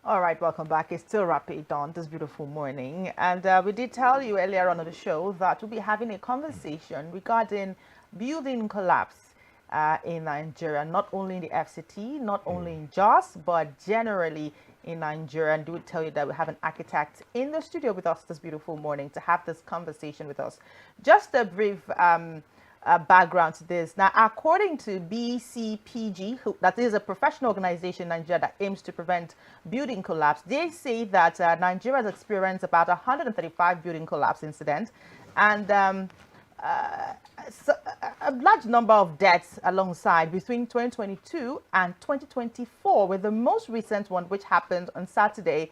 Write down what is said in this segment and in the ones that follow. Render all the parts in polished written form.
All right, welcome back. It's still Rapid Dawn this beautiful morning. And we did tell you earlier on the show that we'll be having a conversation regarding building collapse in Nigeria, not only in the FCT, not only in JOS, but generally in Nigeria. And we would tell you that we have an architect in the studio with us this beautiful morning to have this conversation with us. Just a brief background to this. Now, according to BCPG, that is a professional organization in Nigeria that aims to prevent building collapse, they say that Nigeria has experienced about 135 building collapse incidents, and so a large number of deaths alongside between 2022 and 2024, with the most recent one which happened on Saturday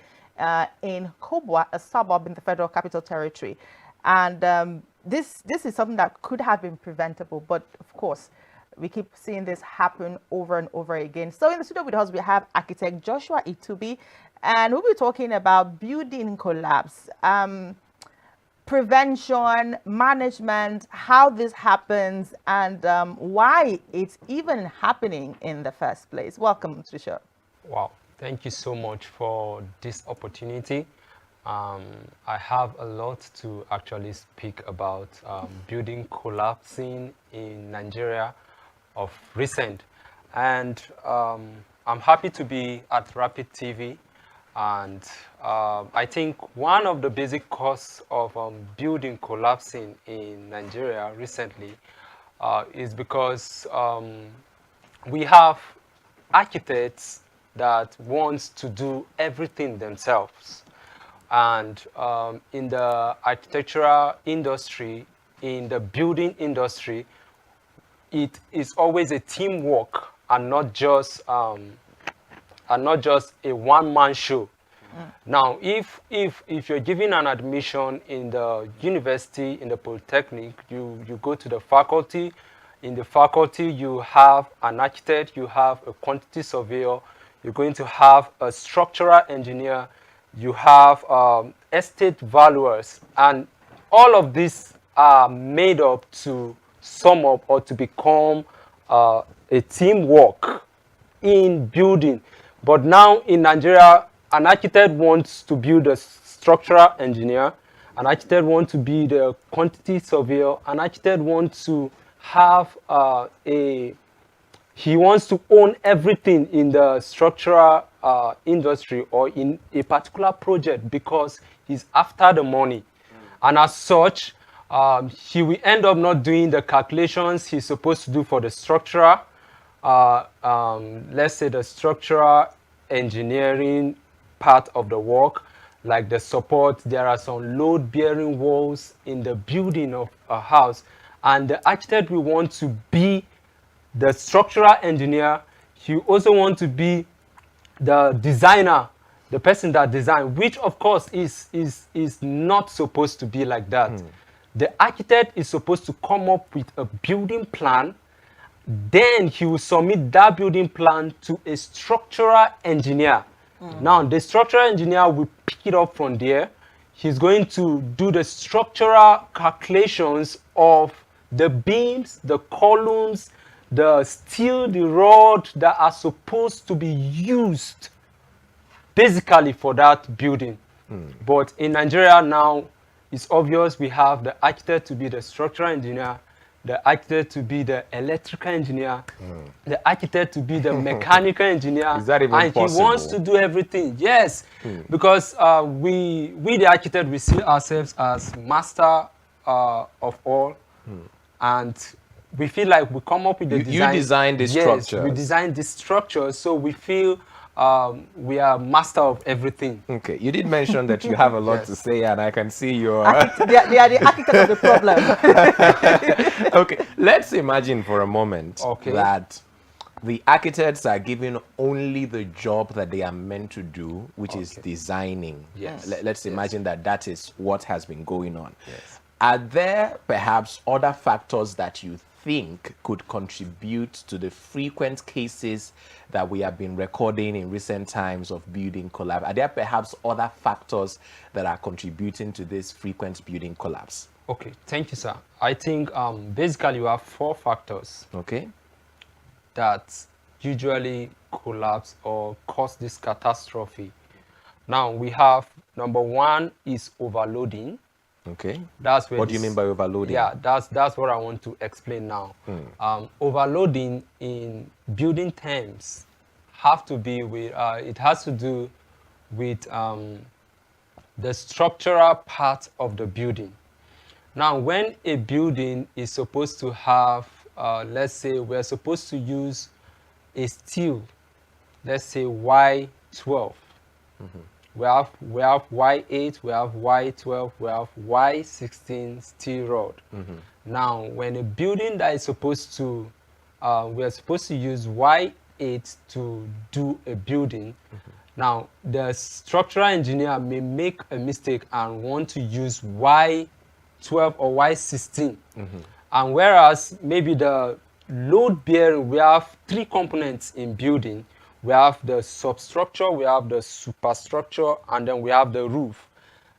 in Kobwa, a suburb in the Federal Capital Territory. And this is something that could have been preventable, but of course, we keep seeing this happen over and over again. So in the studio with us, we have architect Joshua Itubi, and we'll be talking about building collapse, prevention, management, how this happens, and why it's even happening in the first place. Welcome to the show. Wow, thank you so much for this opportunity. I have a lot to actually speak about building collapsing in Nigeria of recent. And I'm happy to be at Rapid TV. And I think one of the basic causes of building collapsing in Nigeria recently is because we have architects that want to do everything themselves. And in the architectural industry, in the building industry, it is always a teamwork and not just a one-man show. Now, if you're giving an admission in the university, in the polytechnic, you go to the faculty. In the faculty, you have an architect, you have a quantity surveyor, you're going to have a structural engineer, you have estate valuers, and all of these are made up to sum up or to become a teamwork in building. But now in Nigeria, an architect wants to build a structural engineer, an architect wants to be the quantity surveyor, an architect wants to have he wants to own everything in the structural industry or in a particular project because he's after the money. And as such, he will end up not doing the calculations he's supposed to do for the structural, let's say the structural engineering part of the work, like the support. There are some load-bearing walls in the building of a house, and the architect will want to be the structural engineer. You also want to be the designer, the person that design, which of course is not supposed to be like that. The architect is supposed to come up with a building plan, then he will submit that building plan to a structural engineer. Now the structural engineer will pick it up from there. He's going to do the structural calculations of the beams, the columns, the steel, the rod that are supposed to be used basically for that building. But in Nigeria now, it's obvious we have the architect to be the structural engineer, the architect to be the electrical engineer, the architect to be the mechanical engineer. Is that even and possible? He wants to do everything. Yes, because we the architect, we see ourselves as master of all, and we feel like we come up with the design. You design the structures. Yes, we design the structure, so we feel we are master of everything. Okay, you did mention that you have a lot to say, and I can see your... They are the architect of the problem. Okay, let's imagine for a moment that the architects are given only the job that they are meant to do, which is designing. Yes. Let's imagine that is what has been going on. Yes. Are there perhaps other factors that you think could contribute to the frequent cases that we have been recording in recent times of building collapse? Are there perhaps other factors that are contributing to this frequent building collapse? Okay, thank you, sir. I think basically you have 4 factors that usually collapse or cause this catastrophe Now we have number one is overloading. Okay. That's where What do you mean by overloading? Yeah, that's what I want to explain now. Overloading in building terms have to be with it has to do with the structural part of the building. Now, when a building is supposed to have, let's say we're supposed to use a steel, let's say Y12. We have Y8, we have Y12, we have Y16 steel rod. Now, when a building that is supposed to, we are supposed to use Y8 to do a building. Now, the structural engineer may make a mistake and want to use Y12 or Y16. And whereas maybe the load bearing, we have three components in building. We have the substructure, we have the superstructure, and then we have the roof.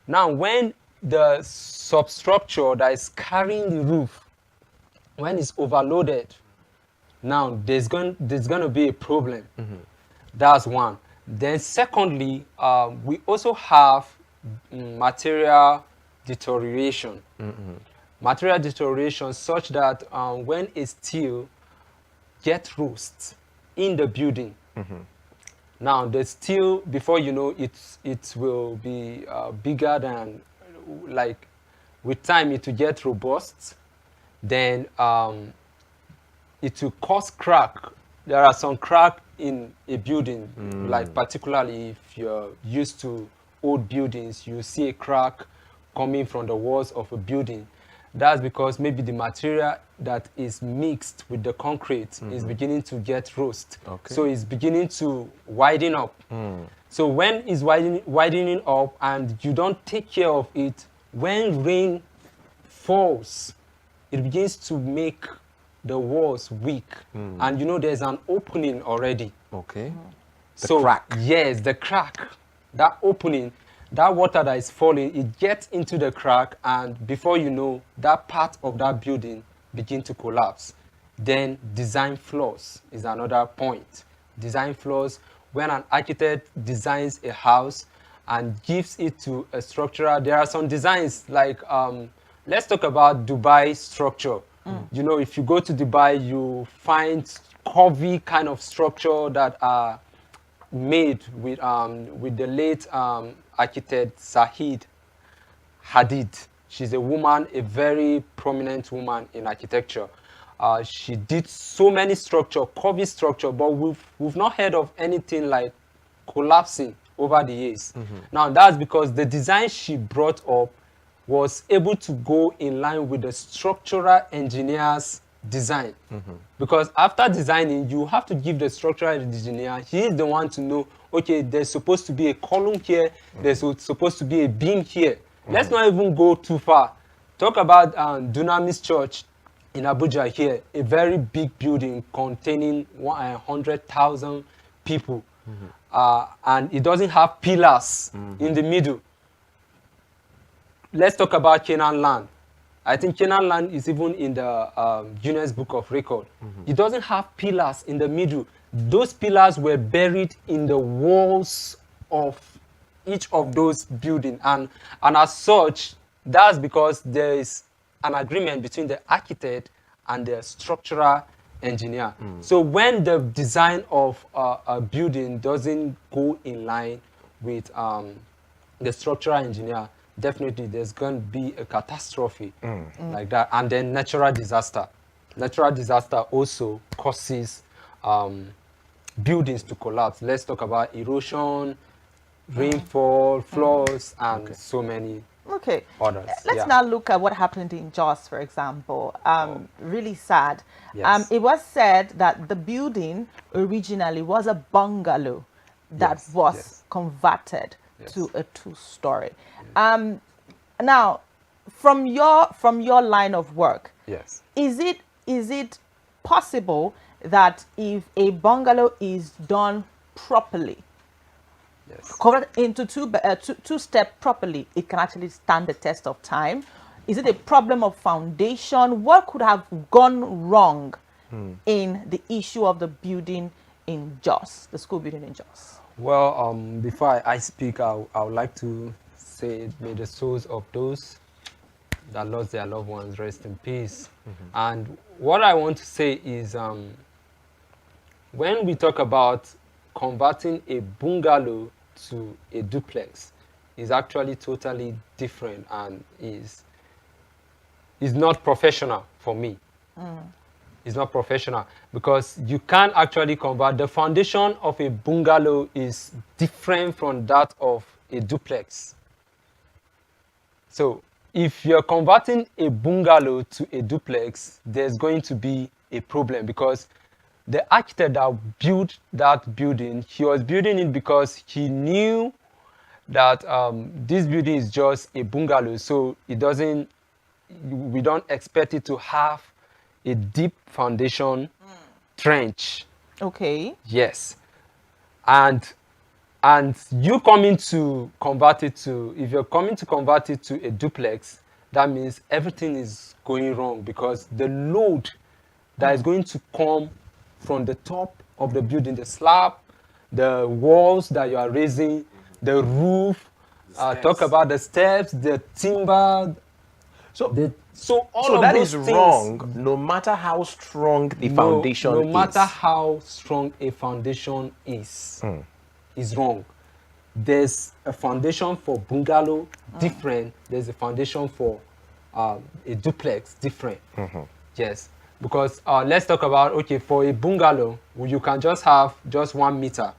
Now, when the substructure that is carrying the roof, when it's overloaded, now there's going to be a problem. That's one. Then secondly, we also have material deterioration. Material deterioration such that when a steel gets rust in the building, now the steel, before you know it will be bigger than, like, with time it will get robust. Then it will cause crack. There are some crack in a building, like particularly if you're used to old buildings, you see a crack coming from the walls of a building. That's because maybe the material that is mixed with the concrete is beginning to get rust. Okay. So it's beginning to widen up. So when it's widening up and you don't take care of it, when rain falls, it begins to make the walls weak. And you know there's an opening already. Okay. The crack. Yes, the crack. That opening, that water that is falling, it gets into the crack, and before you know, that part of that building begin to collapse. Then design flaws is another point. Design flaws, when an architect designs a house and gives it to a structural, there are some designs like, let's talk about Dubai structure. You know, if you go to Dubai, you find curvy kind of structure that are made with the late architect Zahid Hadid. She's a woman, a very prominent woman in architecture. She did so many structure, curvy structure, but we've not heard of anything like collapsing over the years. Now that's because the design she brought up was able to go in line with the structural engineer's design. Because after designing, you have to give the structural engineer, he is the one to know, okay, there's supposed to be a column here, there's supposed to be a beam here. Let's not even go too far. Talk about Dunamis Church in Abuja here, a very big building containing 100,000 people. And it doesn't have pillars in the middle. Let's talk about Canaan land. I think Canaan land is even in the Guinness Book of Record. It doesn't have pillars in the middle. Those pillars were buried in the walls of each of those buildings. And as such, that's because there is an agreement between the architect and the structural engineer. So when the design of a building doesn't go in line with the structural engineer, definitely there's going to be a catastrophe like that. And then natural disaster. Natural disaster also causes buildings to collapse. Let's talk about erosion, rainfall, floods, and so many others. Let's now look at what happened in Jos, for example. Really sad. Yes. It was said that the building originally was a bungalow that was converted to a two-story. Now, from your line of work, is it possible that if a bungalow is done properly, covered into two step properly, it can actually stand the test of time? Is it a problem of foundation? What could have gone wrong in the issue of the building in Jos, the school building in Jos? Well, before I speak, I would like to say, may the souls of those that lost their loved ones rest in peace. And what I want to say is, when we talk about converting a bungalow to a duplex, is actually totally different and is not professional for me. It's not professional because you can't actually convert. The foundation of a bungalow is different from that of a duplex. So if you're converting a bungalow to a duplex, there's going to be a problem because the architect that built that building, he was building it because he knew that this building is just a bungalow, so we don't expect it to have a deep foundation trench. Okay. Yes. And you coming to convert it to, if you're coming to convert it to a duplex, that means everything is going wrong because the load that is going to come from the top of the building, the slab, the walls that you are raising, the roof, talk about the steps, the timber, so all So of that those is things, wrong, no matter how strong the foundation no matter is. how strong a foundation is wrong. There's a foundation for bungalow different. There's a foundation for a duplex different. Yes, because let's talk about, okay, for a bungalow, you can just have just 1 meter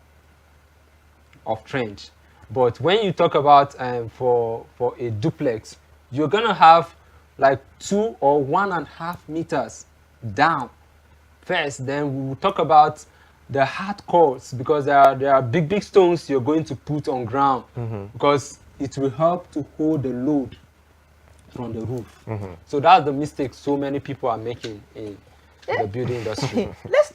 of trench, but when you talk about for a duplex, you're gonna have like 2 or 1.5 meters down first. Then we will talk about the hard cores because there are big stones you're going to put on ground because it will help to hold the load from the roof. So that's the mistake so many people are making in the building industry. Let's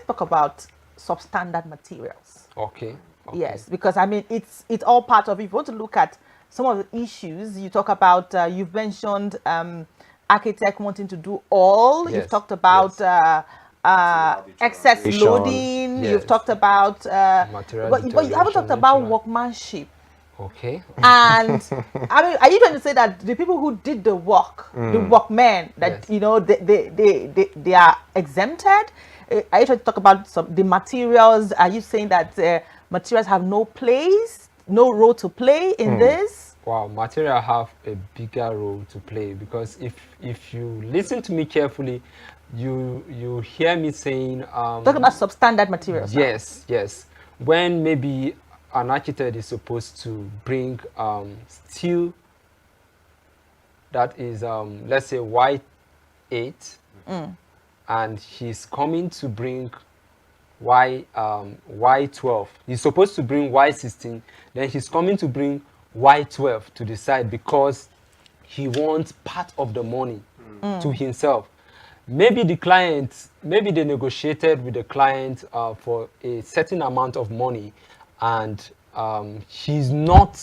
talk about substandard materials. Okay. Yes, because I mean it's all part of it. If you want to look at some of the issues you talk about, you've mentioned architect wanting to do all. You've Yes, talked about excess Deterioration. loading. Yes. You've talked about Material but you haven't talked deterioration, about natural. workmanship. Okay. And I mean, are you trying to say that the people who did the work, the workmen, that Yes. you know they are exempted? Are you trying to talk about the materials? Are you saying that materials have no place, no role to play in this? Wow, material have a bigger role to play because if you listen to me carefully, you hear me saying Talking about substandard materials. now. yes. When maybe an architect is supposed to bring steel that is let's say Y8, and he's coming to bring Y12. He's supposed to bring Y16, then he's coming to bring Y12 to the side because he wants part of the money to himself. Maybe they negotiated with the client for a certain amount of money, and he's not,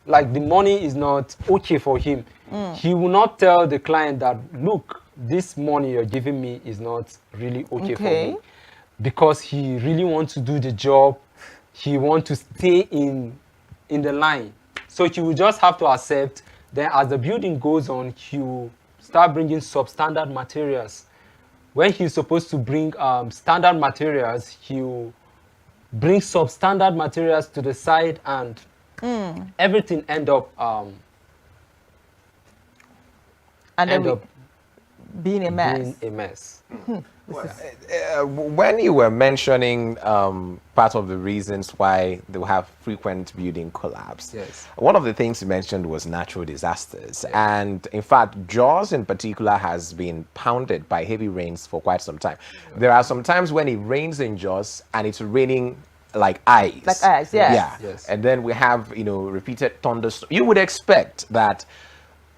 like, the money is not okay for him. He will not tell the client that, look, this money you're giving me is not really okay for Okay. me, because he really wants to do the job. He wants to stay in the line. So he will just have to accept. Then as the building goes on, he will start bringing substandard materials. When he's supposed to bring standard materials, he will bring substandard materials to the side, and everything end up And then being a being mess. a mess. When you were mentioning part of the reasons why they will have frequent building collapse, Yes. one of the things you mentioned was natural disasters. And in fact, Jaws in particular has been pounded by heavy rains for quite some time. There are some times when it rains in Jaws and it's raining like ice. Like ice, yes. Yeah. Yes. And then we have, repeated thunderstorms. You would expect that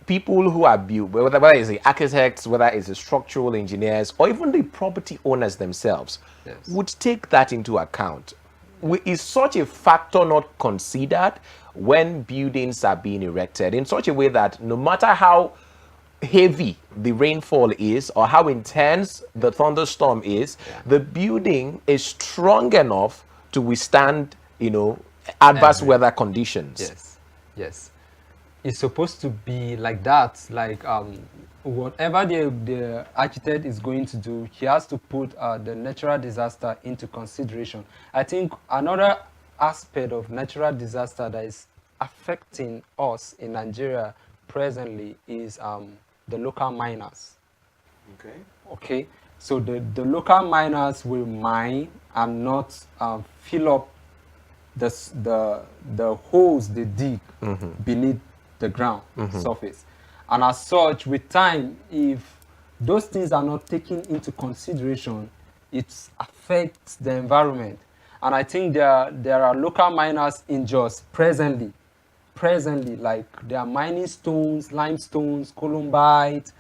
people who are built, whether it's the architects, whether it's the structural engineers, or even the property owners themselves, Yes. would take that into account. Is such a factor not considered when buildings are being erected in such a way that no matter how heavy the rainfall is or how intense the thunderstorm is, the building is strong enough to withstand adverse weather conditions. Yes, yes. It's supposed to be like that. Like whatever the architect is going to do, he has to put the natural disaster into consideration. I think another aspect of natural disaster that is affecting us in Nigeria presently is the local miners. Okay. Okay, so the local miners will mine and not fill up the holes they dig beneath the ground surface. And as such, with time, if those things are not taken into consideration, it affects the environment. And I think there are local miners in Jos presently, like they are mining stones, limestones, columbite,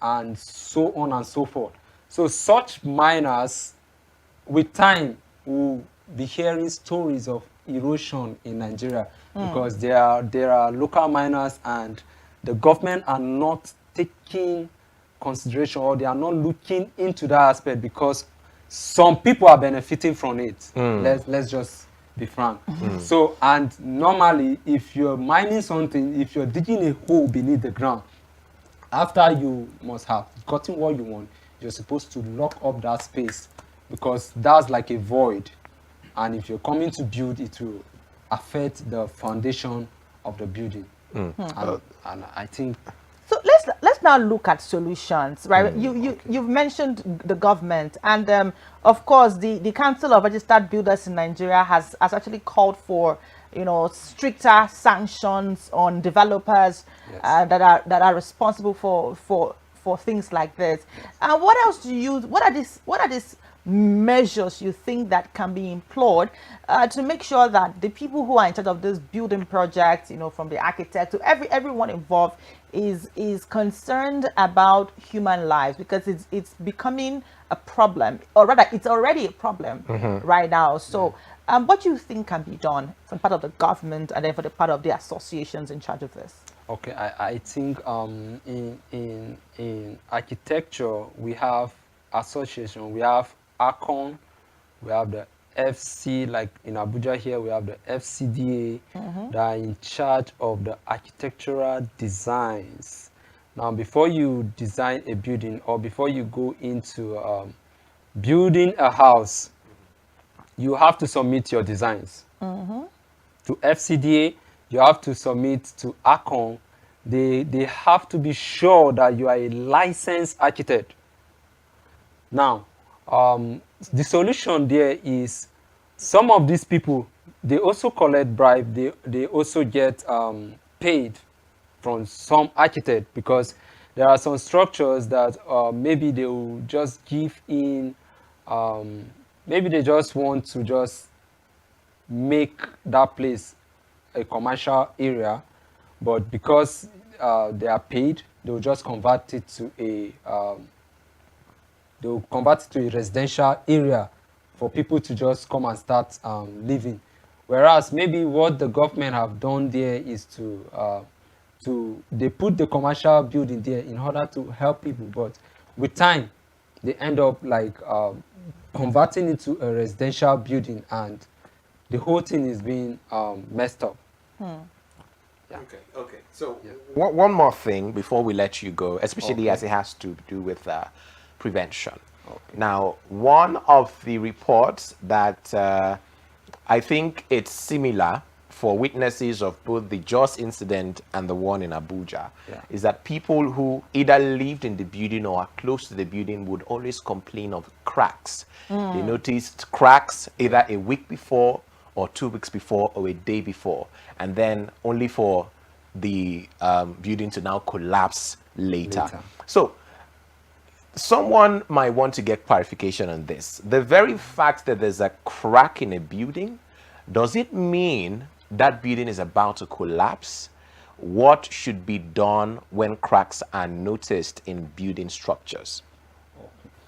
and so on and so forth. So such miners, with time, will be hearing stories of erosion in Nigeria because there are local miners and the government are not taking consideration, or they are not looking into that aspect because some people are benefiting from it. Let's just be frank. So, and normally, if you're mining something, if you're digging a hole beneath the ground, after you must have gotten what you want, you're supposed to lock up that space because that's like a void. And if you're coming to build, it will affect the foundation of the building. And I think So let's now look at solutions, right? You've mentioned the government, and of course the Council of Registered Builders in Nigeria has actually called for stricter sanctions on developers that are responsible for things like this. And what else what are these measures you think that can be employed to make sure that the people who are in charge of this building project, from the architect to everyone involved, is concerned about human lives, because it's becoming a problem, or rather it's already a problem right now. So what do you think can be done from part of the government and then for the part of the associations in charge of this? Okay, I think in architecture we have association, we have ACON, we have the FC, like in Abuja here we have the FCDA that are in charge of the architectural designs. Now, before you design a building or before you go into building a house, you have to submit your designs to FCDA. You have to submit to ACON. They have to be sure that you are a licensed architect. Now, the solution there is some of these people, they also collect bribe. They also get paid from some architect, because there are some structures that maybe they will just give in. Maybe they just want to just make that place a commercial area, but because they are paid, they will just convert it to a residential area for people to just come and start living. Whereas maybe what the government have done there is they put the commercial building there in order to help people, but with time they end up like converting it to a residential building, and the whole thing is being messed up. Yeah. Okay. So one more thing before we let you go, especially as it has to do with prevention. Now, one of the reports that I think it's similar for witnesses of both the Jos incident and the one in Abuja is that people who either lived in the building or are close to the building would always complain of cracks. They noticed cracks either a week before or 2 weeks before or a day before, and then only for the building to now collapse later. So someone might want to get clarification on this. The very fact that there's a crack in a building, does it mean that building is about to collapse? What should be done when cracks are noticed in building structures?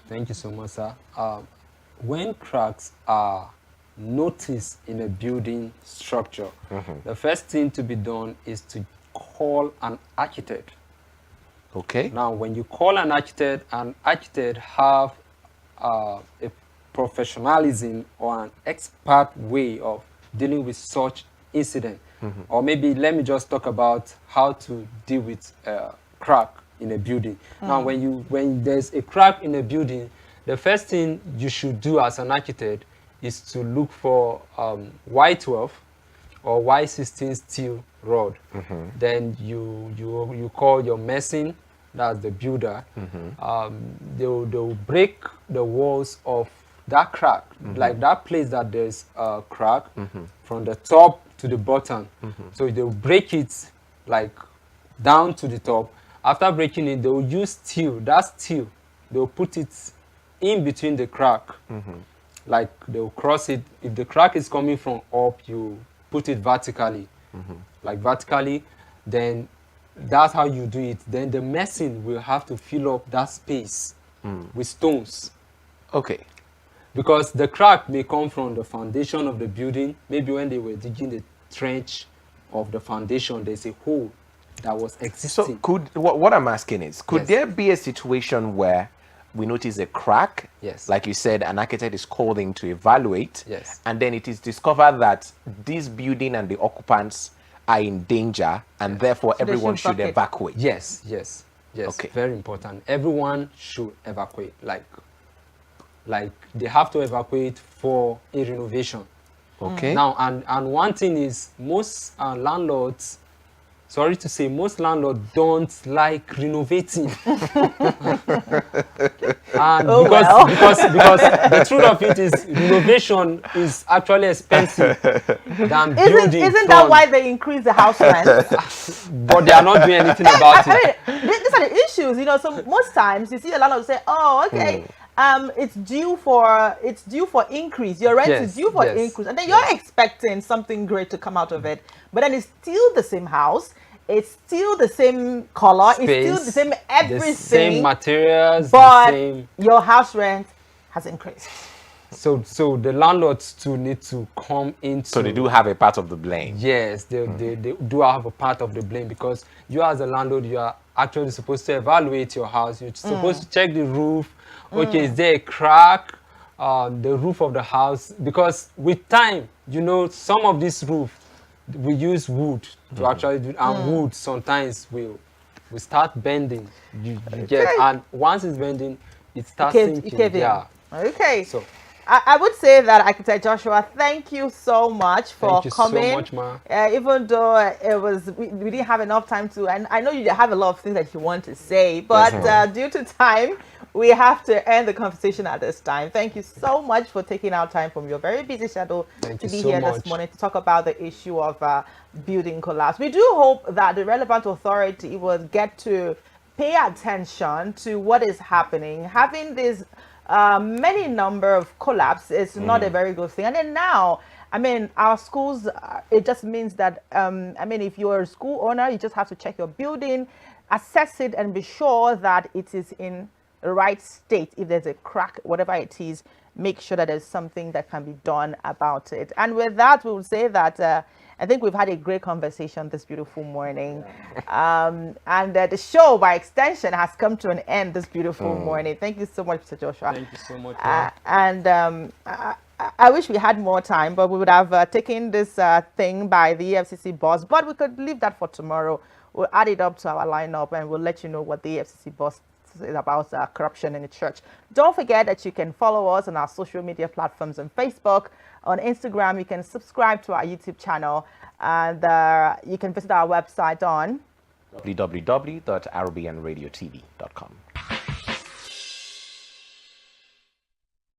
Thank you so much, sir. When cracks are noticed in a building structure, the first thing to be done is to call an architect. Okay. Now, when you call an architect have a professionalism or an expert way of dealing with such incident. Or maybe let me just talk about how to deal with crack in a building. Now, when there's a crack in a building, the first thing you should do as an architect is to look for Y12 or Y16 steel rod. Then you call your mason, that's the builder. They'll break the walls of that crack, like that place that there's a crack, from the top to the bottom. So they'll break it like down to the top. After breaking it, they'll use steel. That steel, they'll put it in between the crack. Like they'll cross it. If the crack is coming from up, you put it vertically, like vertically. Then that's how you do it. Then the mason will have to fill up that space with stones. Okay. Because the crack may come from the foundation of the building. Maybe when they were digging the trench of the foundation, there's a hole that was existing. So what I'm asking is, could Yes. there be a situation where we notice a crack? Yes. Like you said, an architect is called in to evaluate. Yes. And then it is discovered that this building and the occupants are in danger, and therefore So they everyone should should vacate. evacuate. Yes. Okay. Very important. Everyone should evacuate. Like they have to evacuate for a renovation. Okay. Now, and one thing is, most landlords, sorry to say, most landlords don't like renovating. And Oh, because the truth of it is, renovation is actually expensive than building. Isn't that why they increase the house rent? But they are not doing anything about it. I mean, these are the issues, you know. So most times you see a landlord say, "Oh, okay, it's due for increase. Your rent is Yes, due for yes, increase," and then you're expecting something great to come out of it. But then it's still the same house. It's still the same color. It's still the same everything. The same materials. but the same. your house rent has increased. So the landlords too need to come into. So they do have a part of the blame. Yes, they do have a part of the blame, because you as a landlord, you are actually supposed to evaluate your house. You're supposed to check the roof. Okay, is there a crack on the roof of the house? Because with time, you know, some of this roof, we use wood to actually do, and wood sometimes will start bending. You get, and once it's bending, it starts sinking. Yeah. Okay. So I would say that, Architect Joshua, thank you so much for coming. Thank you so much, Ma. Even though it was, we didn't have enough time to, and I know you have a lot of things that you want to say, but due to time, we have to end the conversation at this time. Thank you so much for taking out time from your very busy schedule to be here this morning to talk about the issue of building collapse. We do hope that the relevant authority will get to pay attention to what is happening. Having this many number of collapse is not a very good thing. And then now, I mean, our schools, it just means that, I mean, if you're a school owner, you just have to check your building, assess it, and be sure that it is in the right state. If there's a crack, whatever it is, make sure that there's something that can be done about it. And with that, we will say that I think we've had a great conversation this beautiful morning. And the show, by extension, has come to an end this beautiful morning. Thank you so much, Mr. Joshua. Thank you so much. I wish we had more time, but we would have taken this thing by the EFCC boss, but we could leave that for tomorrow. We'll add it up to our lineup and we'll let you know what the EFCC boss is about corruption in the church. Don't forget that you can follow us on our social media platforms on Facebook, on Instagram. You can subscribe to our YouTube channel, and you can visit our website on www.rbnradiotv.com.